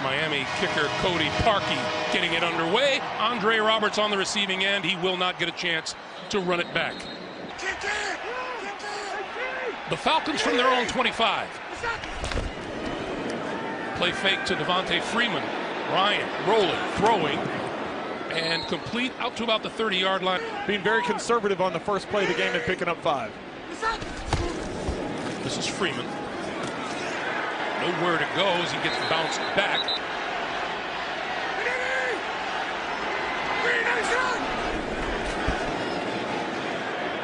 Miami kicker Cody Parkey getting it underway. Andre Roberts on the receiving end. He will not get a chance to run it back. The Falcons from their own 25. Play fake to Devontae Freeman. Ryan rolling, throwing, and complete out to about the 30-yard line. Being very conservative on the first play of the game and picking up 5. This is Freeman. Nowhere to go as he gets bounced back.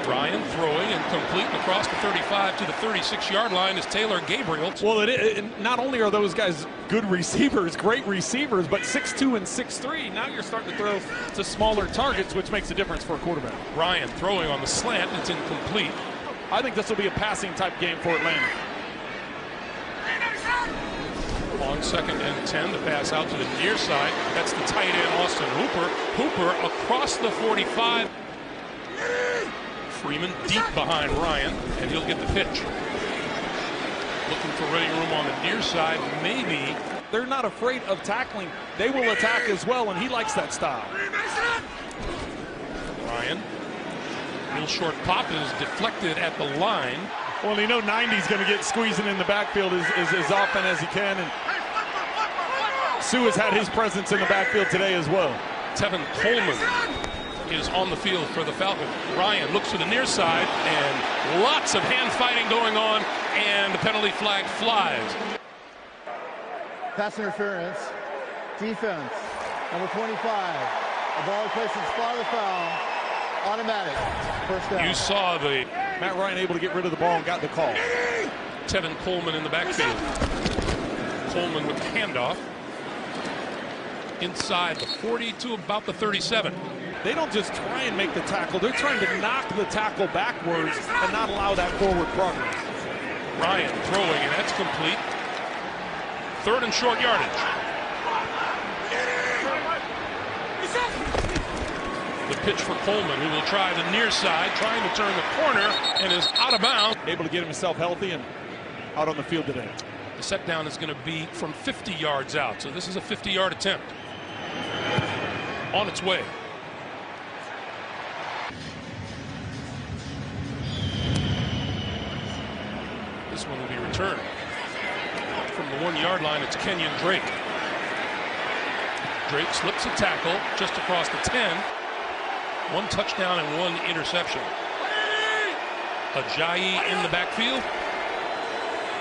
Ryan throwing and complete across the 35 to the 36-yard line is Taylor Gabriel. Well, not only are those guys good receivers, great receivers, but 6'2" and 6'3". Now you're starting to throw to smaller targets, which makes a difference for a quarterback. Ryan throwing on the slant. It's incomplete. I think this will be a passing type game for Atlanta. On 2nd and 10, the pass out to the near side. That's the tight end, Austin Hooper. Hooper across the 45. Freeman deep behind Ryan, and he'll get the pitch. Looking for running room on the near side, maybe. They're not afraid of tackling. They will attack as well, and he likes that style. Ryan. Real short pop is deflected at the line. Well, you know 90's going to get squeezing in the backfield as often as he can, and Sue has had his presence in the backfield today as well. Tevin Coleman is on the field for the Falcons. Ryan looks to the near side, and lots of hand fighting going on, and the penalty flag flies. Pass interference, defense, number 25. The ball placed in spot of the foul, automatic, first down. You saw the Matt Ryan able to get rid of the ball and got the call. Tevin Coleman in the backfield. Coleman with the handoff. Inside the 40 to about the 37. They don't just try and make the tackle. They're trying to knock the tackle backwards and not allow that forward progress. Ryan throwing, and that's complete. 3rd and short yardage. The pitch for Coleman, who will try the near side, trying to turn the corner, and is out of bounds. Able to get himself healthy and out on the field today. The set down is going to be from 50 yards out, so this is a 50-yard attempt. On its way. This one will be returned. From the 1-yard line, it's Kenyon Drake. Drake slips a tackle just across the 10. 1 touchdown and 1 interception. Ajayi in the backfield.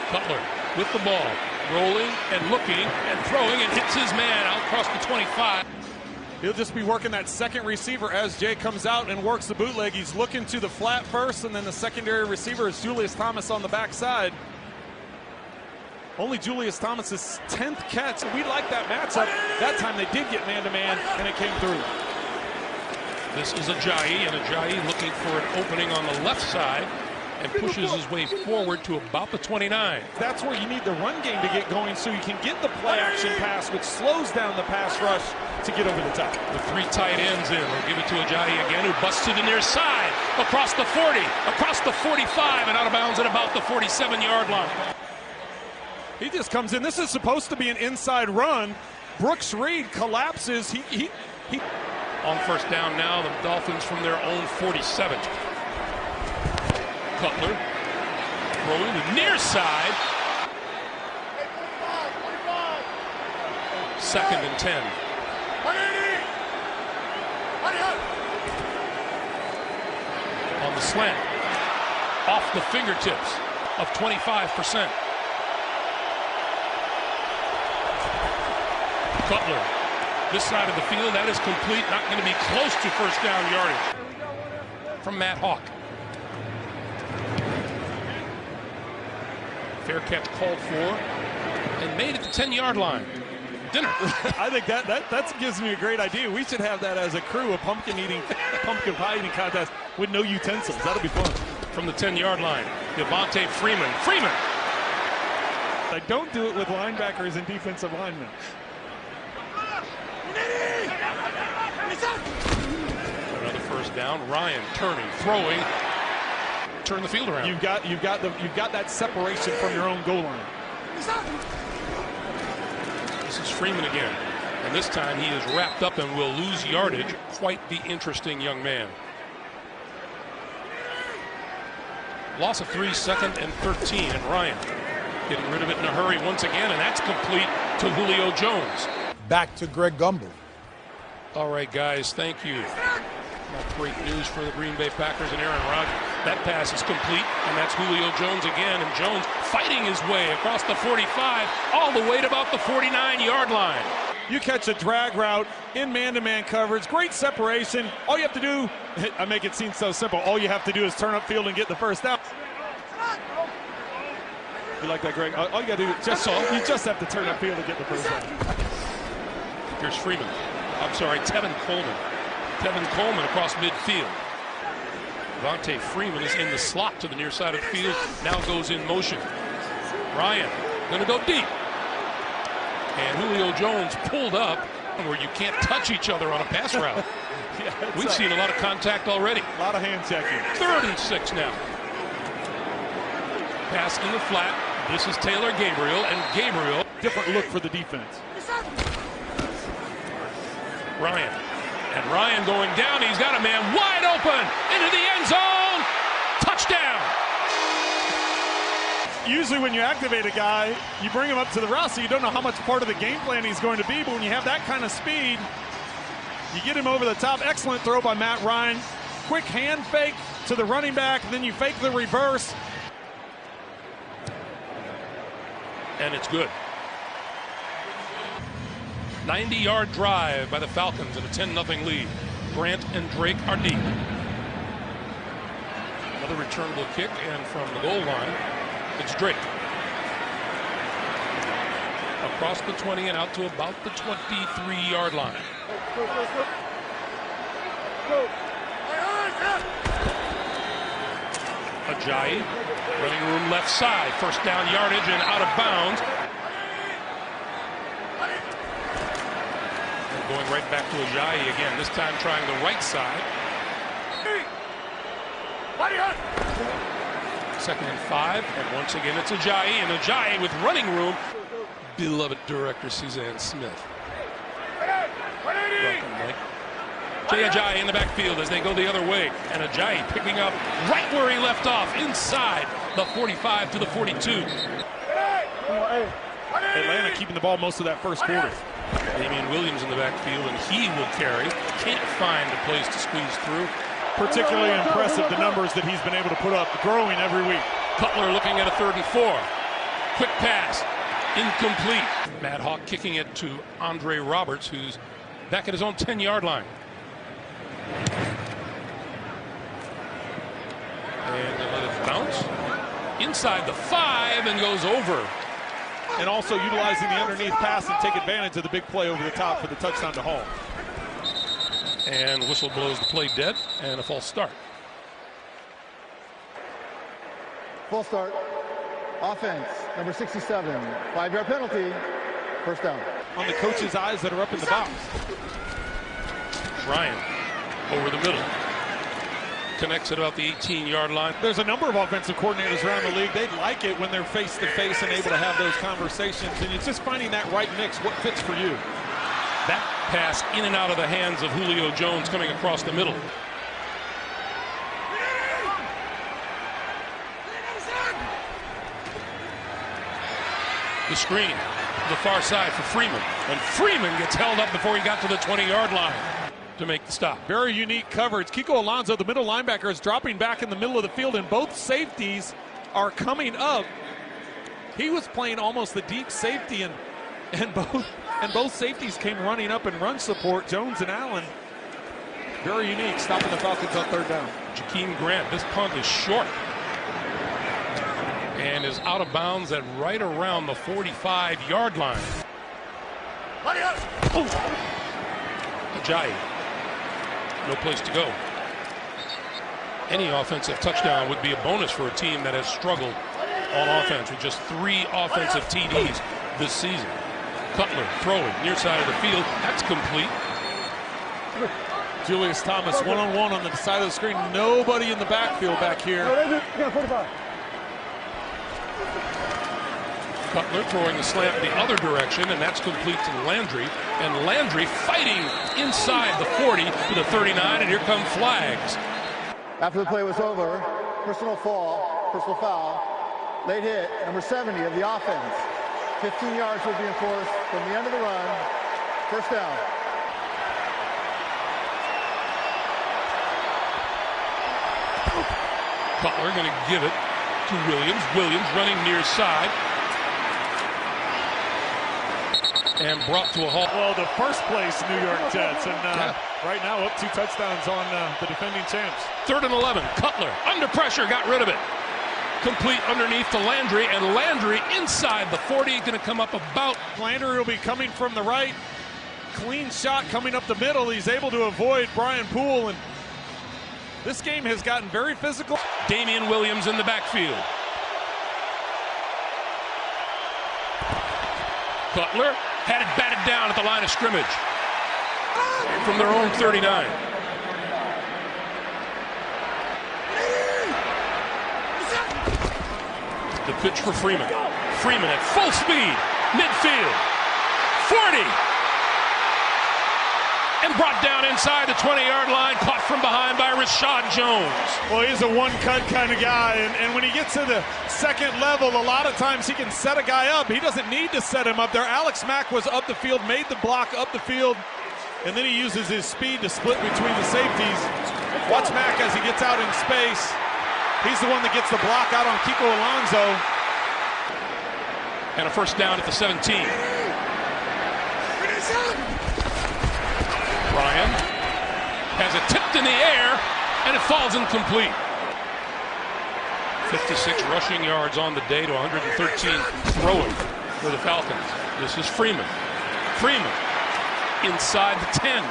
Cutler with the ball, rolling and looking and throwing, and hits his man out across the 25. He'll just be working that second receiver as Jay comes out and works the bootleg. He's looking to the flat first, and then the secondary receiver is Julius Thomas on the backside. Only Julius Thomas's 10th catch. We like that matchup. That time they did get man-to-man, and it came through. This is Ajayi, and Ajayi looking for an opening on the left side and pushes his way forward to about the 29. That's where you need the run game to get going so you can get the play-action pass, which slows down the pass rush to get over the top. With 3 tight ends in, we'll give it to Ajayi again, who busts to the near side, across the 40, across the 45, and out of bounds at about the 47-yard line. He just comes in. This is supposed to be an inside run. Brooks Reed collapses. He On first down now, the Dolphins from their own 47. Cutler throwing the near side. 2nd and 10. On the slant. Off the fingertips of 25%. Cutler. This side of the field, that is complete. Not going to be close to first down yardage. From Matt Hawk. Fair catch called for and made at the 10-yard line. Dinner. I think that gives me a great idea. We should have that as a crew, a pumpkin pie eating contest with no utensils. That'll be fun. From the 10-yard line, Devontae Freeman. I don't do it with linebackers and defensive linemen. Another first down. Ryan turning, throwing. Turn the field around. You've got that separation from your own goal line. This is Freeman again. And this time he is wrapped up and will lose yardage. Quite the interesting young man. Loss of 3, 2nd and 13, and Ryan getting rid of it in a hurry once again, and that's complete to Julio Jones. Back to Greg Gumbel. All right, guys, thank you. Not great news for the Green Bay Packers and Aaron Rodgers. That pass is complete, and that's Julio Jones again, and Jones fighting his way across the 45, all the way to about the 49-yard line. You catch a drag route in man-to-man coverage, great separation. All you have to do, I make it seem so simple, all you have to do is turn upfield and get the first down. You like that, Greg? All you got to do is you just have to turn upfield and get the first down. Here's Freeman. I'm sorry, Tevin Coleman. Tevin Coleman across midfield. Devontae Freeman is in the slot to the near side of the field, now goes in motion. Ryan going to go deep. And Julio Jones pulled up where you can't touch each other on a pass route. Yeah, We've seen a lot of contact already. A lot of hand checking. 3rd and 6 now. Pass in the flat. This is Taylor Gabriel, and Gabriel. Different look for the defense. Ryan. And Ryan going down. He's got a man wide open into the end zone. Touchdown. Usually when you activate a guy, you bring him up to the route, so you don't know how much part of the game plan he's going to be. But when you have that kind of speed, you get him over the top. Excellent throw by Matt Ryan. Quick hand fake to the running back, and then you fake the reverse. And it's good. 90-yard drive by the Falcons in a 10-0 lead. Grant and Drake are deep. Another returnable kick, and from the goal line, it's Drake. Across the 20 and out to about the 23-yard line. Ajayi, running room left side. First down yardage and out of bounds. And going right back to Ajayi again, this time trying the right side. 2nd and 5, and once again it's Ajayi, and Ajayi with running room. Beloved director Suzanne Smith. Welcome, Mike. Jay Ajayi in the backfield as they go the other way, and Ajayi picking up right where he left off, inside the 45 to the 42. Atlanta keeping the ball most of that first quarter. Damian Williams in the backfield, and he will carry. Can't find a place to squeeze through. Particularly impressive, the numbers that he's been able to put up, growing every week. Cutler looking at a 3rd and 4. Quick pass, incomplete. Matt Hawk kicking it to Andre Roberts, who's back at his own 10-yard line. And they let it bounce inside the 5 and goes over. And also utilizing the underneath pass and take advantage of the big play over the top for the touchdown to Hall. And whistle blows the play dead, and a false start. Full start. Offense, number 67. 5-yard penalty. First down. On the coach's eyes that are up in the box. Ryan over the middle. Connects at about the 18-yard line. There's a number of offensive coordinators around the league. They like it when they're face-to-face and able to have those conversations. And it's just finding that right mix. What fits for you? That pass in and out of the hands of Julio Jones coming across the middle. The screen, the far side for Freeman. And Freeman gets held up before he got to the 20-yard line to make the stop. Very unique coverage. Kiko Alonso, the middle linebacker, is dropping back in the middle of the field, and both safeties are coming up. He was playing almost the deep safety, and both safeties came running up in run support, Jones and Allen. Very unique, stopping the Falcons on 3rd down. Jakeem Grant, this punt is short and is out of bounds at right around the 45-yard line. Ajayi, no place to go. Any offensive touchdown would be a bonus for a team that has struggled on offense with just 3 offensive TDs this season. Cutler throwing near side of the field. That's complete. Julius Thomas one-on-one on the side of the screen. Nobody in the backfield back here. Cutler throwing the slant the other direction, and that's complete to Landry. And Landry fighting inside the 40 to the 39, and here come flags. After the play was over, personal foul, late hit, number 70 of the offense. 15 yards will be enforced from the end of the run. First down. Cutler going to give it to Williams. Williams running near side. And brought to a halt. Well, the first place New York Jets, and right now up 2 touchdowns on the defending champs. 3rd and 11. Cutler under pressure, got rid of it. Complete underneath to Landry, and Landry inside the 40, going to come up about. Landry will be coming from the right. Clean shot coming up the middle. He's able to avoid Brian Poole, and this game has gotten very physical. Damian Williams in the backfield. Cutler had it batted down at the line of scrimmage from their own 39. The pitch for Freeman. Freeman at full speed, midfield, 40. And brought down inside the 20-yard line, caught from behind by Rashad Jones. Well, he's a one-cut kind of guy, and when he gets to the second level, a lot of times he can set a guy up. He doesn't need to set him up there. Alex Mack was up the field, made the block up the field, and then he uses his speed to split between the safeties. Watch Mack as he gets out in space. He's the one that gets the block out on Kiko Alonso. And a first down at the 17. Ryan has it tipped in the air, and it falls incomplete. 56 rushing yards on the day to 113 throwing for the Falcons. This is Freeman. Freeman inside the 10.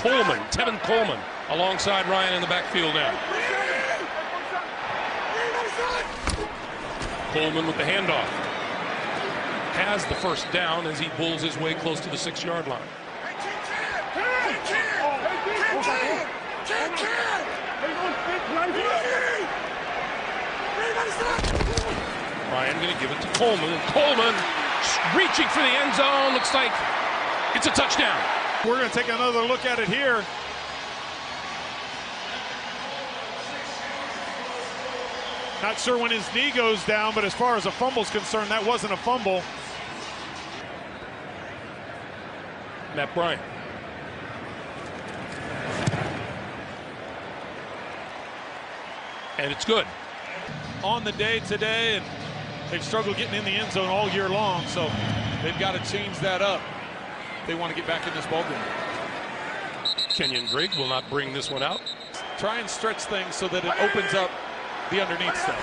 Coleman, Tevin Coleman, alongside Ryan in the backfield now. Coleman with the handoff. Has the first down as he pulls his way close to the 6-yard line. Ryan going to give it to Coleman, and Coleman reaching for the end zone. Looks like it's a touchdown. We're going to take another look at it here. Not sure when his knee goes down, but as far as a fumble's concerned, that wasn't a fumble. Matt Bryant. And it's good. On the day today, and they've struggled getting in the end zone all year long, so they've got to change that up. They want to get back in this ballgame. Kenyon Drake will not bring this one out. Try and stretch things so that it opens up the underneath stuff.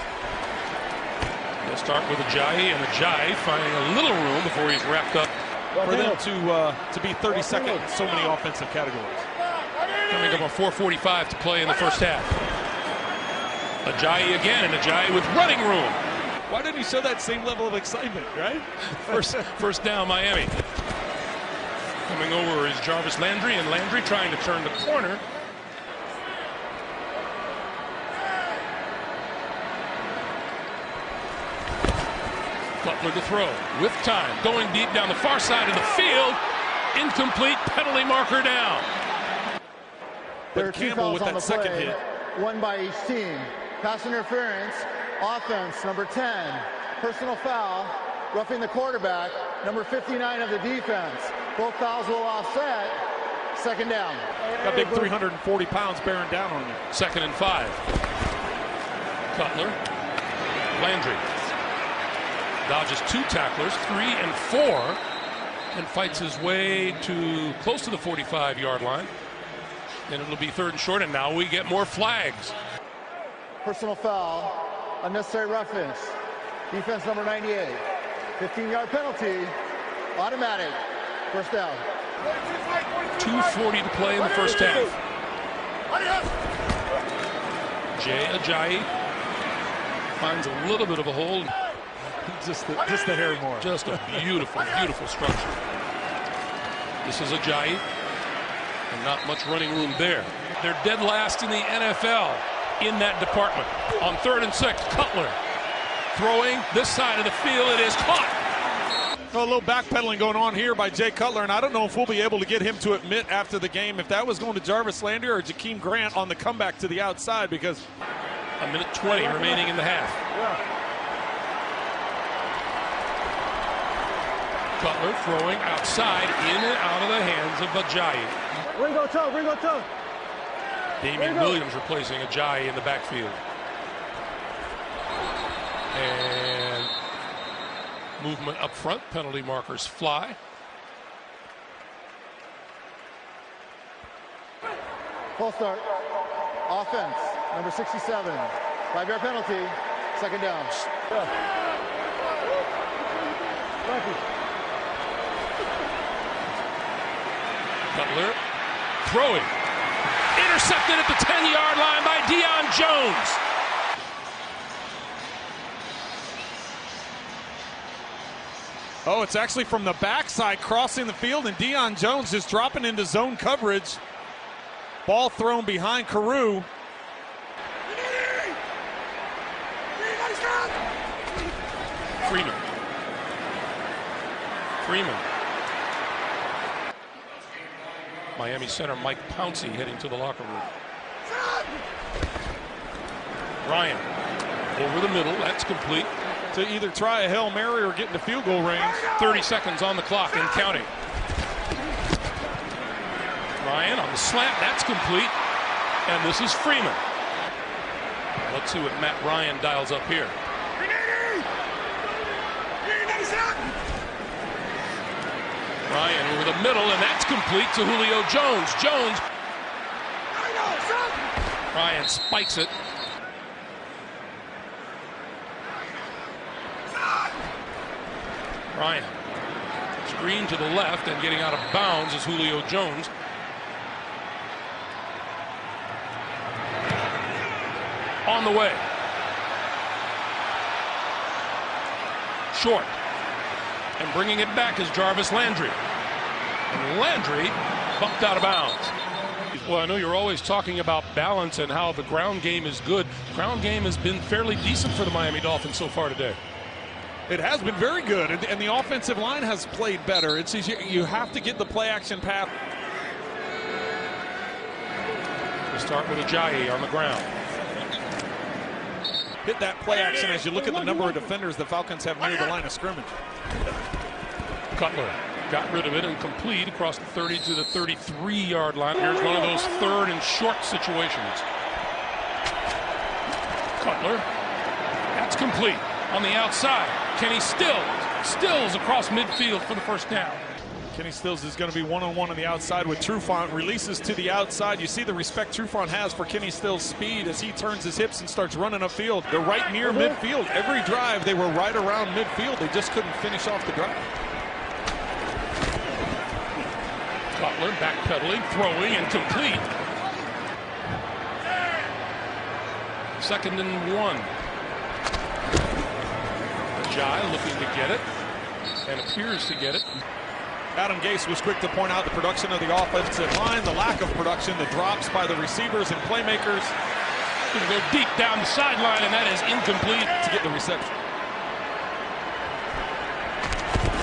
They'll start with Ajayi, and Ajayi finding a little room before he's wrapped up. For them to be 32nd in so many offensive categories. Coming up on 4:45 to play in the first half. Ajayi again, and Ajayi with running room. Why didn't he show that same level of excitement, right? First down, Miami. Coming over is Jarvis Landry, and Landry trying to turn the corner. Cutler to throw with time, going deep down the far side of the field. Incomplete, penalty marker down. There are 2 Campbell fouls with on the that second play, hit. one by each team. Pass interference, offense, number 10. Personal foul, roughing the quarterback, number 59 of the defense. Both fouls will offset. Second down. Got big 340 pounds bearing down on you. 2nd and 5. Cutler, Landry. Dodges 2 tacklers, 3 and 4, and fights his way to close to the 45-yard line. And it'll be 3rd and short, and now we get more flags. Personal foul, unnecessary roughness. Defense number 98. 15-yard penalty, automatic. First down. 2:40 to play in the first half. Jay Ajayi finds a little bit of a hold. Just the hair more. Just a beautiful, beautiful structure. This is Ajayi, and not much running room there. They're dead last in the NFL in that department. On 3rd and 6, Cutler throwing this side of the field. It is caught Well, a little backpedaling going on here by Jay Cutler, and I don't know if we'll be able to get him to admit after the game if that was going to Jarvis Landry or Jakeem Grant on the comeback to the outside, because 1:20 remaining in the half. Cutler throwing outside, in and out of the hands of Ajayi. Ringo toe. Damian Williams replacing Ajayi in the backfield. And movement up front, penalty markers fly. Full start. Offense, number 67. 5-yard penalty, second down. Cutler throwing. Intercepted at the 10-yard line by Deion Jones. Oh, it's actually from the backside crossing the field, and Deion Jones just dropping into zone coverage. Ball thrown behind Carew. Freeman. Miami center Mike Pouncey heading to the locker room. Ryan over the middle, that's complete. To either try a Hail Mary or get into field goal range. 30 seconds on the clock and counting. Ryan on the slant, that's complete. And this is Freeman. Let's see what Matt Ryan dials up here. Ryan over the middle, and that's complete to Julio Jones. Ryan spikes it. Ryan. Screen to the left, and getting out of bounds is Julio Jones. On the way. Short. And bringing it back is Jarvis Landry. And Landry bumped out of bounds. Well, I know you're always talking about balance and how the ground game is good. Ground game has been fairly decent for the Miami Dolphins so far today. It has been very good, and the offensive line has played better. It's you have to get the play action path. We start with Ajayi on the ground. Hit that play action as you look at the number of defenders the Falcons have near the line of scrimmage. Cutler got rid of it and complete across the 30 to the 33-yard line. Here's one of those third and short situations. Cutler, that's complete on the outside. Kenny Stills across midfield for the first down. Kenny Stills is going to be one-on-one on the outside with Trufant. Releases to the outside. You see the respect Trufant has for Kenny Stills' speed as he turns his hips and starts running upfield. They're right near midfield. Every drive, they were right around midfield. They just couldn't finish off the drive. Cutler backpedaling, throwing, and complete. 2nd and 1. Ajayi looking to get it, and appears to get it. Adam Gase was quick to point out the production of the offensive line, the lack of production, the drops by the receivers and playmakers. Going to go deep down the sideline, and that is incomplete To get the reception.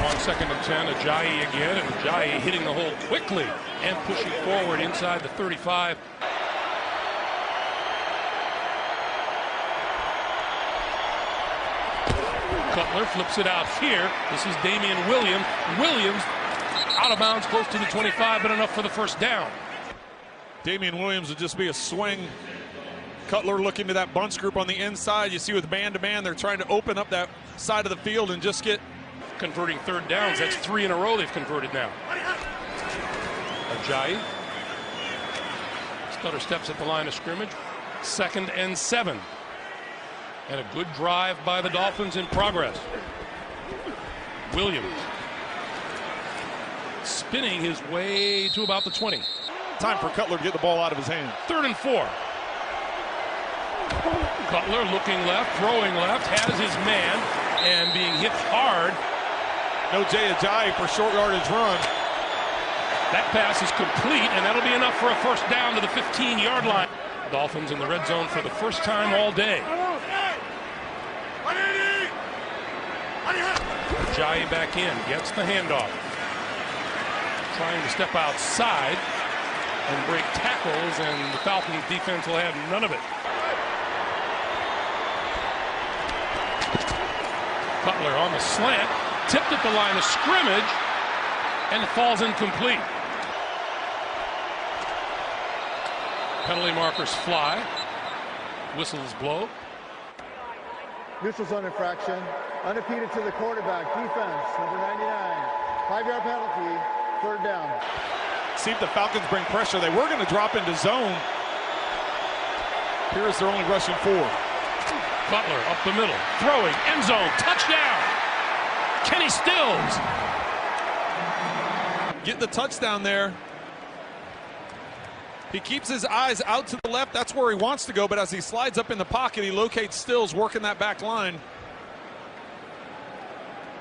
On 2nd and 10, Ajayi again, and Ajayi hitting the hole quickly and pushing forward inside the 35. Cutler flips it out here. This is Damian Williams. Williams out of bounds close to the 25, but enough for the first down. Damian Williams would just be a swing. Cutler looking to that bunch group on the inside. You see with man-to-man, they're trying to open up that side of the field and just get... Converting third downs. That's 3 in a row they've converted now. Ajayi. Stutter steps at the line of scrimmage. 2nd and 7. And a good drive by the Dolphins in progress. Williams spinning his way to about the 20. Time for Cutler to get the ball out of his hand. 3rd and 4. Cutler looking left, throwing left, has his man, and being hit hard. No Jay Ajayi for short yardage run. That pass is complete, and that'll be enough for a first down to the 15-yard line. Dolphins in the red zone for the first time all day. Ajayi Ajayi back in, gets the handoff. Trying to step outside and break tackles, and the Falcons defense will have none of it. Cutler on the slant, tipped at the line of scrimmage, and it falls incomplete. Penalty markers fly. Whistles blow. Neutral zone infraction. Unimpeded to the quarterback. Defense, number 99. 5-yard penalty. 3rd down. See if the Falcons bring pressure. They were going to drop into zone. Here is their only rushing 4. Cutler up the middle, throwing, end zone, touchdown! Kenny Stills. Get the touchdown there. He keeps his eyes out to the left. That's where he wants to go, but as he slides up in the pocket, he locates Stills working that back line.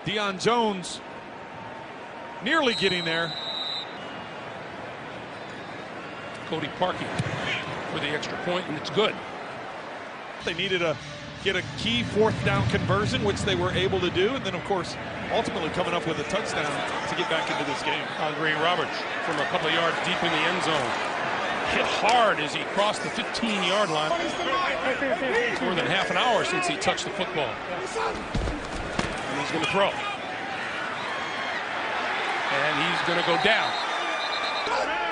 Deion Jones nearly getting there. Cody Parkey for the extra point, and it's good. They needed to get a key 4th down conversion, which they were able to do, and then, of course, ultimately coming up with a touchdown to get back into this game. Andre Roberts from a couple of yards deep in the end zone. Hit hard as he crossed the 15-yard line. It's more than half an hour since he touched the football. And he's going to throw. And he's going to go down.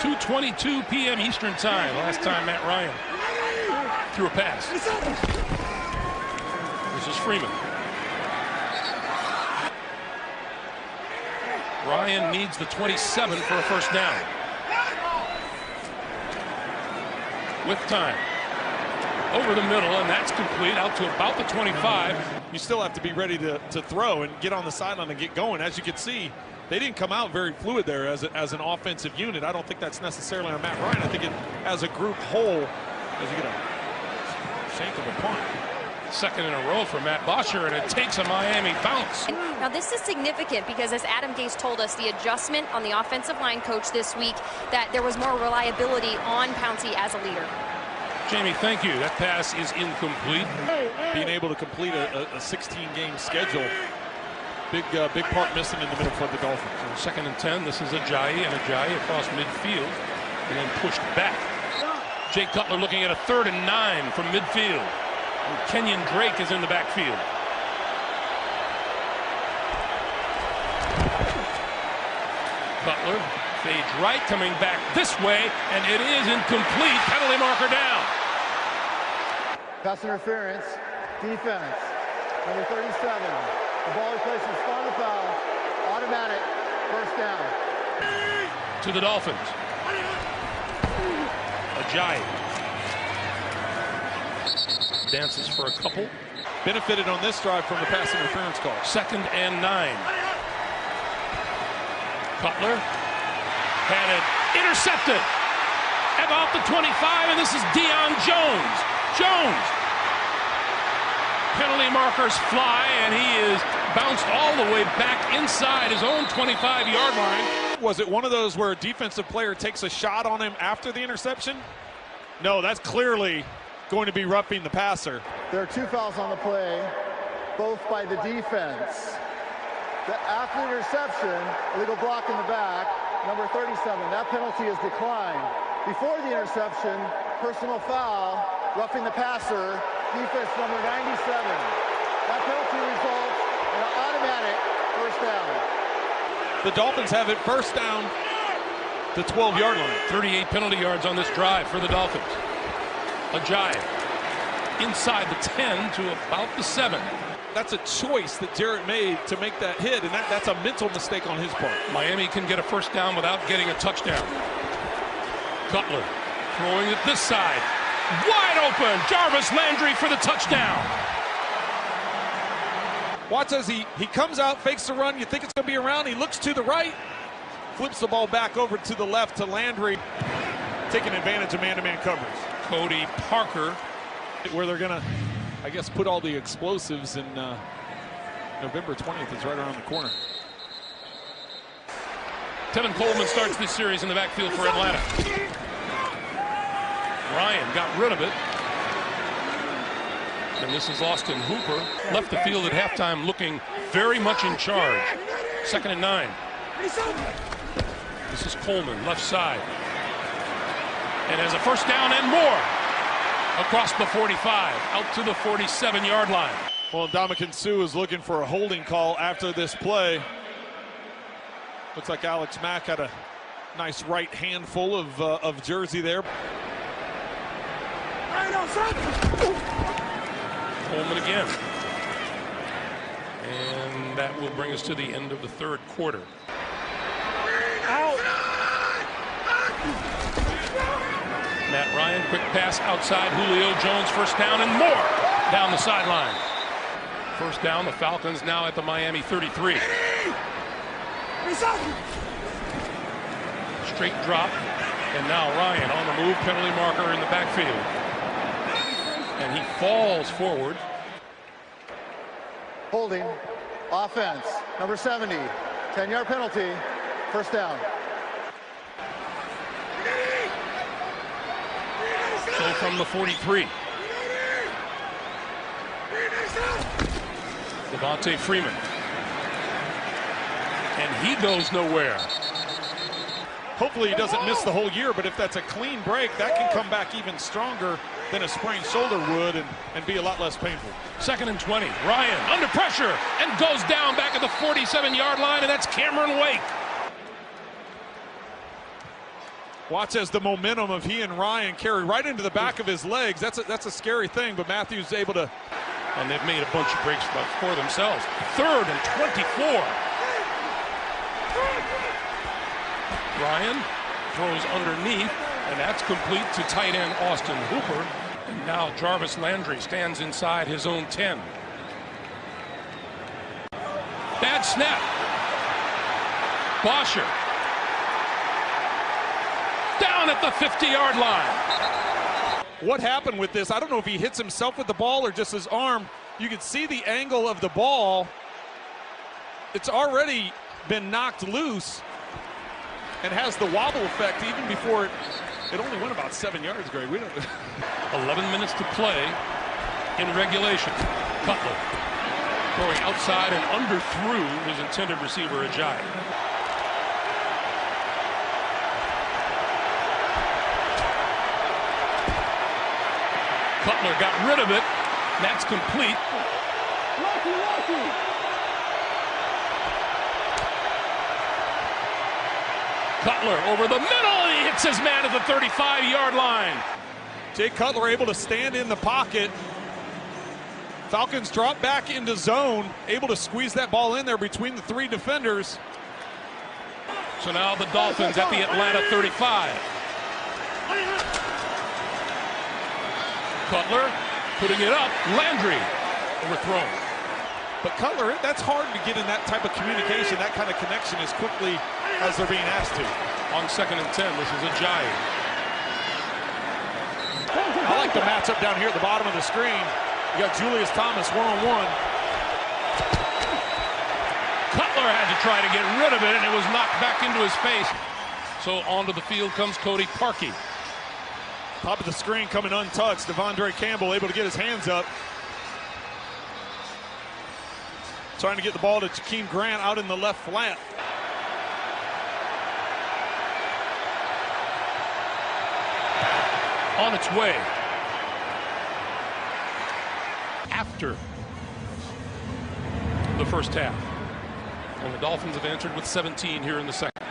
2:22 p.m. Eastern Time. Last time Matt Ryan threw a pass. This is Freeman. Ryan needs the 27 for a 1st down. With time. Over the middle, and that's complete out to about the 25. You still have to be ready to throw and get on the sideline and get going. As you can see, they didn't come out very fluid there as an offensive unit. I don't think that's necessarily on Matt Ryan. I think it as a group whole, as you get a shank of a punt. 2nd in a row for Matt Bosher, and it takes a Miami bounce. Now this is significant because, as Adam Gase told us, the adjustment on the offensive line coach this week, that there was more reliability on Pouncey as a leader. Jamie, thank you. That pass is incomplete. Being able to complete a 16-game schedule, big part missing in the middle for the Dolphins. So 2nd and 10. This is Ajayi, and Ajayi across midfield, and then pushed back. Jay Cutler looking at a 3rd and 9 from midfield. And Kenyon Drake is in the backfield. Cutler fades right, coming back this way, and it is incomplete. Penalty marker down. Pass interference. Defense, number 37. The ball replaces final foul. Automatic. 1st down. To the Dolphins. Ajayi. Dances for a couple. Benefited on this drive from the pass interference call. 2nd and 9. Cutler had it intercepted about the 25, and this is Deion Jones. Jones. Penalty markers fly, and he is bounced all the way back inside his own 25-yard line. Was it one of those where a defensive player takes a shot on him after the interception? No, that's clearly going to be roughing the passer. There are 2 fouls on the play, both by the defense. After the interception, illegal block in the back, number 37. That penalty is declined. Before the interception, personal foul, roughing the passer, defense number 97. That penalty results in an automatic 1st down. The Dolphins have it 1st down, the 12-yard line. 38 penalty yards on this drive for the Dolphins. Ajayi inside the 10 to about the 7. That's a choice that Jarrett made to make that hit, and that's a mental mistake on his part. Miami can get a 1st down without getting a touchdown. Cutler throwing it this side. Wide open. Jarvis Landry for the touchdown. Watch as he comes out, fakes the run. You think it's going to be around. He looks to the right, flips the ball back over to the left to Landry, taking advantage of man-to-man coverage. Cody Parker. Where they're going to, I guess, put all the explosives in November 20th is right around the corner. Tevin Coleman starts this series in the backfield for Atlanta. Ryan got rid of it. And this is Austin Hooper. Left the field at halftime looking very much in charge. 2nd and 9. This is Coleman, left side. And has a first down and more. Across the 45, out to the 47-yard line. Well, Ndamukong Suh is looking for a holding call after this play. Looks like Alex Mack had a nice right handful of jersey there. Coleman again. And that will bring us to the end of the 3rd quarter. Matt Ryan, quick pass outside. Julio Jones, first down and more down the sideline. First down, the Falcons now at the Miami 33. Straight drop, and now Ryan on the move, penalty marker in the backfield. And he falls forward. Holding, offense, number 70, 10-yard penalty, first down. So from the 43. Devontae Freeman. And he goes nowhere. Hopefully he doesn't miss the whole year, but if that's a clean break, that can come back even stronger than a sprained shoulder would and be a lot less painful. 2nd and 20. Ryan under pressure and goes down back at the 47-yard line, and that's Cameron Wake. Watch as the momentum of he and Ryan carry right into the back of his legs. That's a scary thing, but Matthews able to. And they've made a bunch of breaks for themselves. 3rd and 24. Ryan throws underneath, and that's complete to tight end Austin Hooper. And now Jarvis Landry stands inside his own 10. Bad snap. Bosher. Down at the 50-yard line. What happened with this? I don't know if he hits himself with the ball or just his arm. You can see the angle of the ball. It's already been knocked loose and has the wobble effect even before it only went about 7 yards, Greg. We don't 11 minutes to play in regulation. Cutler throwing outside and underthrew his intended receiver, Ajayi. Cutler got rid of it. That's complete. Cutler over the middle. He hits his man at the 35-yard line. Jay Cutler able to stand in the pocket. Falcons drop back into zone, able to squeeze that ball in there between the 3 defenders. So now the Dolphins at the Atlanta 35. Cutler putting it up. Landry overthrown. But Cutler, that's hard to get in that type of communication, that kind of connection as quickly as they're being asked to. On 2nd and 10, this is Ajayi. I like the matchup down here at the bottom of the screen. You got Julius Thomas one-on-one. Cutler had to try to get rid of it, and it was knocked back into his face. So onto the field comes Cody Parkey. Top of the screen coming untouched. Devondre Campbell able to get his hands up. Trying to get the ball to Jakeem Grant out in the left flat. On its way. After the first half. And the Dolphins have answered with 17 here in the second.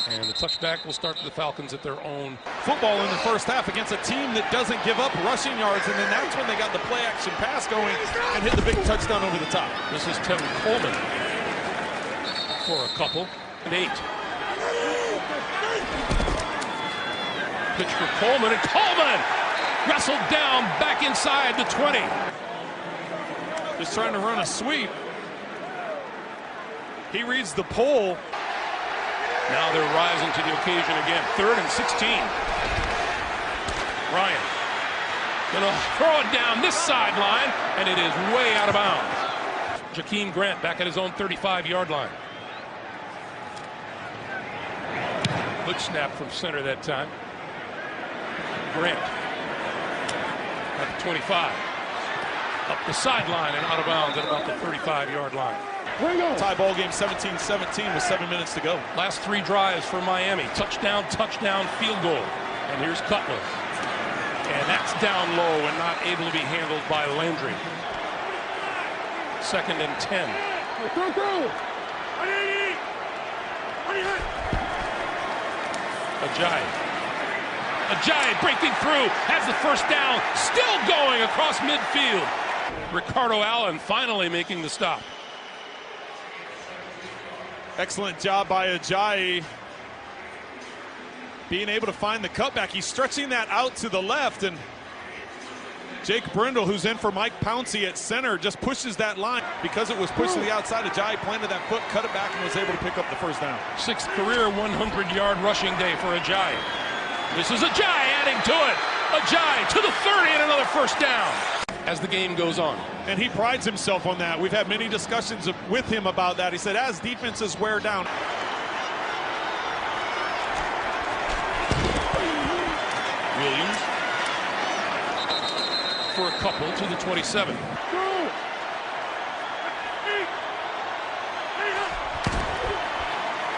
And the touchback will start the Falcons at their own. Football in the first half against a team that doesn't give up rushing yards, and then that's when they got the play action pass going and hit the big touchdown over the top. This is Tevin Coleman for a couple and 8. Pitch for Coleman, and Coleman wrestled down back inside the 20. Just trying to run a sweep. He reads the pull. Now they're rising to the occasion again. 3rd and 16. Ryan gonna throw it down this sideline, and it is way out of bounds. Jakeem Grant back at his own 35-yard line. Good snap from center that time. Grant at the 25. Up the sideline and out of bounds at about the 35-yard line. Tie ball game 17-17 with 7 minutes to go. Last 3 drives for Miami. Touchdown, touchdown, field goal. And here's Cutler. And that's down low and not able to be handled by Landry. 2nd and 10. Ajayi breaking through, has the first down, still going across midfield. Ricardo Allen finally making the stop. Excellent job by Ajayi. Being able to find the cutback. He's stretching that out to the left, and Jake Brindle, who's in for Mike Pouncey at center, just pushes that line. Because it was pushed to the outside, Ajayi planted that foot, cut it back, and was able to pick up the first down. 6th career 100-yard rushing day for Ajayi. This is Ajayi adding to it. Ajayi to the 30 and another first down as the game goes on. And he prides himself on that. We've had many discussions with him about that. He said as defenses wear down. Williams for a couple to the 27.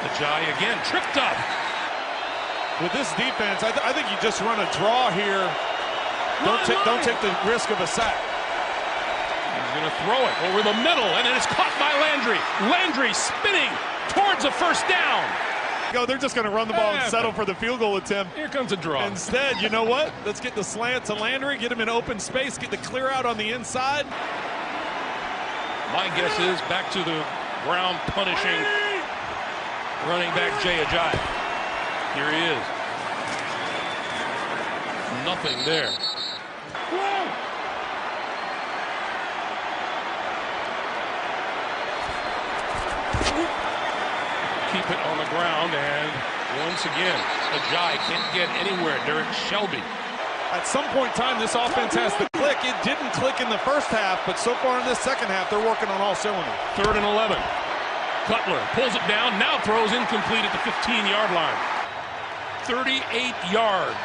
Ajayi again tripped up. With this defense, I think you just run a draw here. Don't take the risk of a sack. He's going to throw it over the middle, and it is caught by Landry. Landry spinning towards a first down. They're just going to run the ball and settle for the field goal attempt. Here comes a draw. Instead, you know what? Let's get the slant to Landry, get him in open space, get the clear out on the inside. My guess is back to the ground punishing running back Jay Ajayi. Here he is. Nothing there. Keep it on the ground, and once again, Ajayi can't get anywhere. Derek Shelby. At some point in time, this offense has to click. It didn't click in the first half, but so far in this second half, they're working on all cylinders. 3rd and 11. Cutler pulls it down, now throws incomplete at the 15-yard line. 38 yards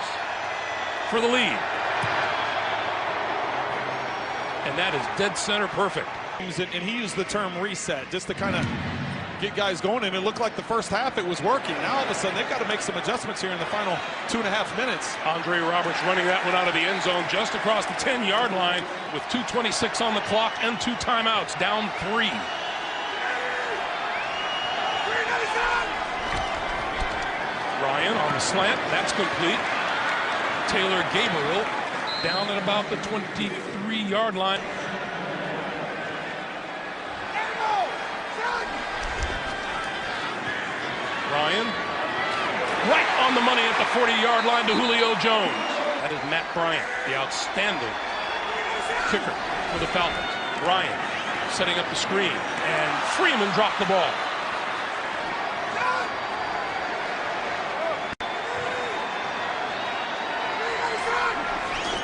for the lead. And that is dead center perfect. And he used the term reset just to kind of get guys going, and it looked like the first half it was working. Now all of a sudden they've got to make some adjustments here in the final 2.5 minutes. Andre Roberts running that one out of the end zone just across the 10-yard line with 2:26 on the clock and 2 timeouts, down 3. Ryan on the slant, that's complete. Taylor Gabriel down at about the 23-yard line. Ryan, right on the money at the 40-yard line to Julio Jones. That is Matt Bryant, the outstanding kicker for the Falcons. Ryan setting up the screen, and Freeman dropped the ball.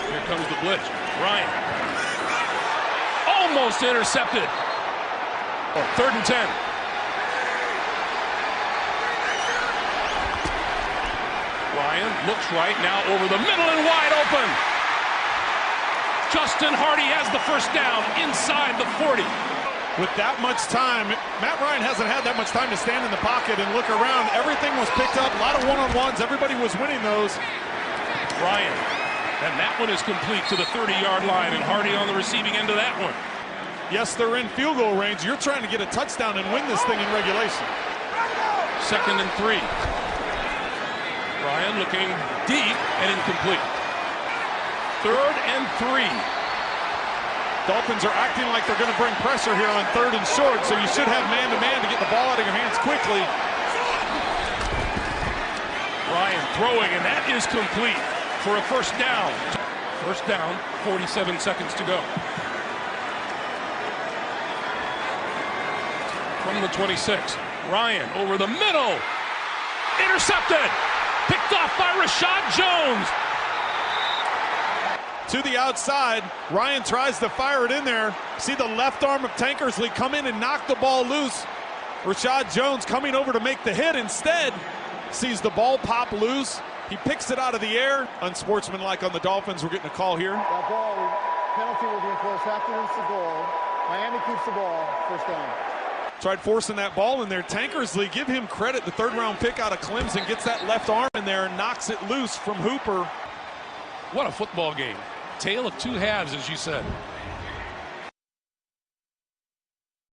Here comes the blitz. Ryan almost intercepted. 3rd and 10. Ryan looks right now over the middle and wide open. Justin Hardy has the first down inside the 40. With that much time, Matt Ryan hasn't had that much time to stand in the pocket and look around. Everything was picked up, a lot of one-on-ones. Everybody was winning those. Ryan, and that one is complete to the 30-yard line, and Hardy on the receiving end of that one. Yes, they're in field goal range. You're trying to get a touchdown and win this thing in regulation. 2nd and 3. Ryan looking deep and incomplete. 3rd and 3. Dolphins are acting like they're going to bring pressure here on 3rd and short, so you should have man-to-man to get the ball out of your hands quickly. Ryan throwing, and that is complete for a first down. First down, 47 seconds to go. From the 26, Ryan over the middle. Intercepted. Picked off by Rashad Jones. To the outside, Ryan tries to fire it in there. See the left arm of Tankersley come in and knock the ball loose. Rashad Jones coming over to make the hit instead. Sees the ball pop loose. He picks it out of the air. Unsportsmanlike on the Dolphins. We're getting a call here. That ball penalty will be enforced after the goal. Miami keeps the ball, first down. Tried forcing that ball in there. Tankersley, give him credit. The third-round pick out of Clemson gets that left arm in there and knocks it loose from Hooper. What a football game. Tale of two halves, as you said.